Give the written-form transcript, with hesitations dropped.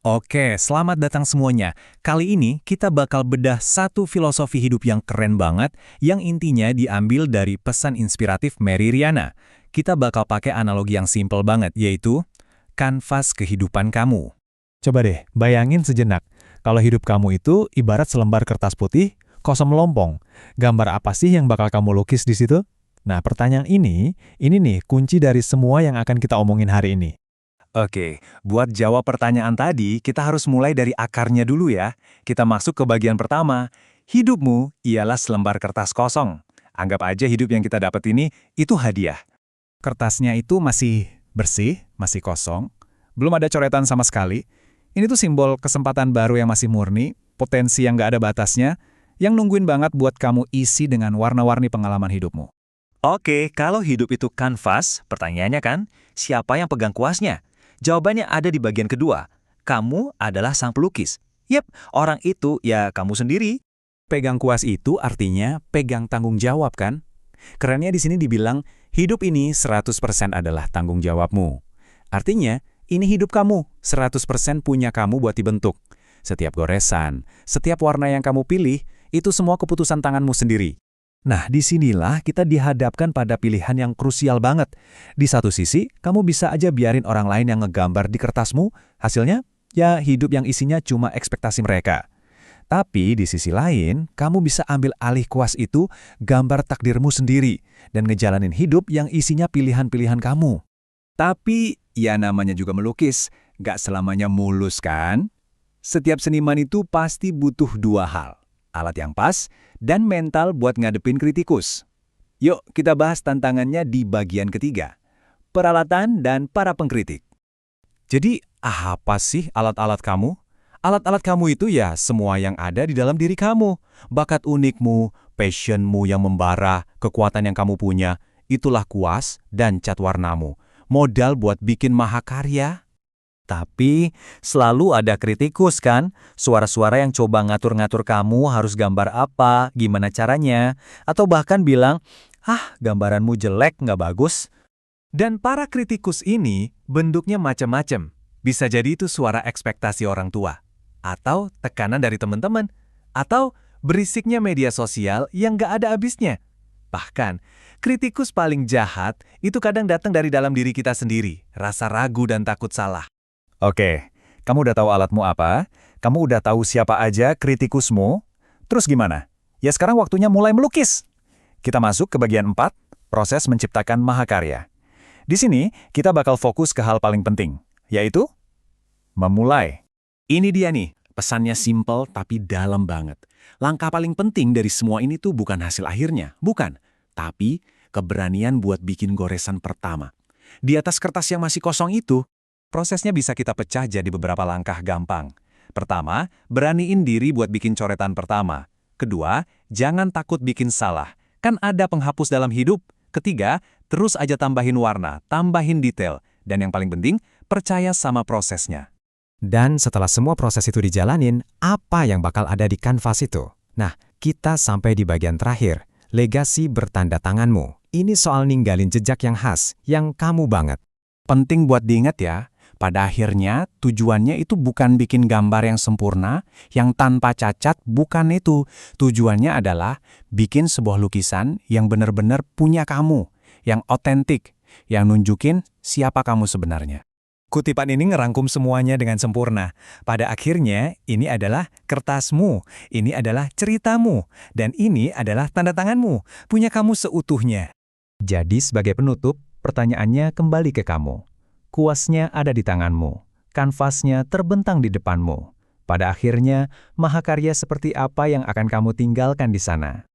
Oke, selamat datang semuanya. Kali ini kita bakal bedah satu filosofi hidup yang keren banget, yang intinya diambil dari pesan inspiratif Mary Riana. Kita bakal pakai analogi yang simple banget, yaitu kanvas kehidupan kamu. Coba deh, bayangin sejenak. Kalau hidup kamu itu ibarat selembar kertas putih, kosong melompong. Gambar apa sih yang bakal kamu lukis di situ? Nah, pertanyaan ini nih kunci dari semua yang akan kita omongin hari ini. Oke, buat jawab pertanyaan tadi, kita harus mulai dari akarnya dulu ya. Kita masuk ke bagian pertama. Hidupmu ialah selembar kertas kosong. Anggap aja hidup yang kita dapat ini, itu hadiah. Kertasnya itu masih bersih, masih kosong. Belum ada coretan sama sekali. Ini tuh simbol kesempatan baru yang masih murni, potensi yang nggak ada batasnya, yang nungguin banget buat kamu isi dengan warna-warni pengalaman hidupmu. Oke, kalau hidup itu kanvas, pertanyaannya kan, siapa yang pegang kuasnya? Jawabannya ada di bagian kedua. Kamu adalah sang pelukis. Yep, orang itu ya kamu sendiri. Pegang kuas itu artinya pegang tanggung jawab kan? Kerennya di sini dibilang, hidup ini 100% adalah tanggung jawabmu. Artinya, ini hidup kamu, 100% punya kamu buat dibentuk. Setiap goresan, setiap warna yang kamu pilih, itu semua keputusan tanganmu sendiri. Nah, disinilah kita dihadapkan pada pilihan yang krusial banget. Di satu sisi, kamu bisa aja biarin orang lain yang ngegambar di kertasmu, hasilnya, ya hidup yang isinya cuma ekspektasi mereka. Tapi di sisi lain, kamu bisa ambil alih kuas itu, gambar takdirmu sendiri, dan ngejalanin hidup yang isinya pilihan-pilihan kamu. Tapi, ya namanya juga melukis, nggak selamanya mulus kan? Setiap seniman itu pasti butuh dua hal. Alat yang pas, dan mental buat ngadepin kritikus. Yuk, kita bahas tantangannya di bagian ketiga. Peralatan dan para pengkritik. Jadi, apa sih alat-alat kamu? Alat-alat kamu itu ya semua yang ada di dalam diri kamu. Bakat unikmu, passionmu yang membara, kekuatan yang kamu punya, itulah kuas dan cat warnamu. Modal buat bikin mahakarya. Tapi, selalu ada kritikus kan? Suara-suara yang coba ngatur-ngatur kamu harus gambar apa, gimana caranya, atau bahkan bilang, gambaranmu jelek, nggak bagus. Dan para kritikus ini bentuknya macam-macam. Bisa jadi itu suara ekspektasi orang tua, atau tekanan dari teman-teman, atau berisiknya media sosial yang nggak ada habisnya. Bahkan, kritikus paling jahat itu kadang datang dari dalam diri kita sendiri, rasa ragu dan takut salah. Oke, kamu udah tahu alatmu apa? Kamu udah tahu siapa aja kritikusmu? Terus gimana? Ya sekarang waktunya mulai melukis. Kita masuk ke bagian 4, proses menciptakan mahakarya. Di sini, kita bakal fokus ke hal paling penting, yaitu memulai. Ini dia nih, pesannya simple tapi dalam banget. Langkah paling penting dari semua ini tuh bukan hasil akhirnya, bukan. Tapi keberanian buat bikin goresan pertama. Di atas kertas yang masih kosong itu, prosesnya bisa kita pecah jadi beberapa langkah gampang. Pertama, beraniin diri buat bikin coretan pertama. Kedua, jangan takut bikin salah. Kan ada penghapus dalam hidup. Ketiga, terus aja tambahin warna, tambahin detail. Dan yang paling penting, percaya sama prosesnya. Dan setelah semua proses itu dijalanin, apa yang bakal ada di kanvas itu? Nah, kita sampai di bagian terakhir, legasi bertanda tanganmu. Ini soal ninggalin jejak yang khas, yang kamu banget. Penting buat diingat ya. Pada akhirnya, tujuannya itu bukan bikin gambar yang sempurna, yang tanpa cacat, bukan itu. Tujuannya adalah bikin sebuah lukisan yang benar-benar punya kamu, yang otentik, yang nunjukin siapa kamu sebenarnya. Kutipan ini ngerangkum semuanya dengan sempurna. Pada akhirnya, ini adalah kertasmu, ini adalah ceritamu, dan ini adalah tanda tanganmu, punya kamu seutuhnya. Jadi sebagai penutup, pertanyaannya kembali ke kamu. Kuasnya ada di tanganmu, kanvasnya terbentang di depanmu. Pada akhirnya, mahakarya seperti apa yang akan kamu tinggalkan di sana?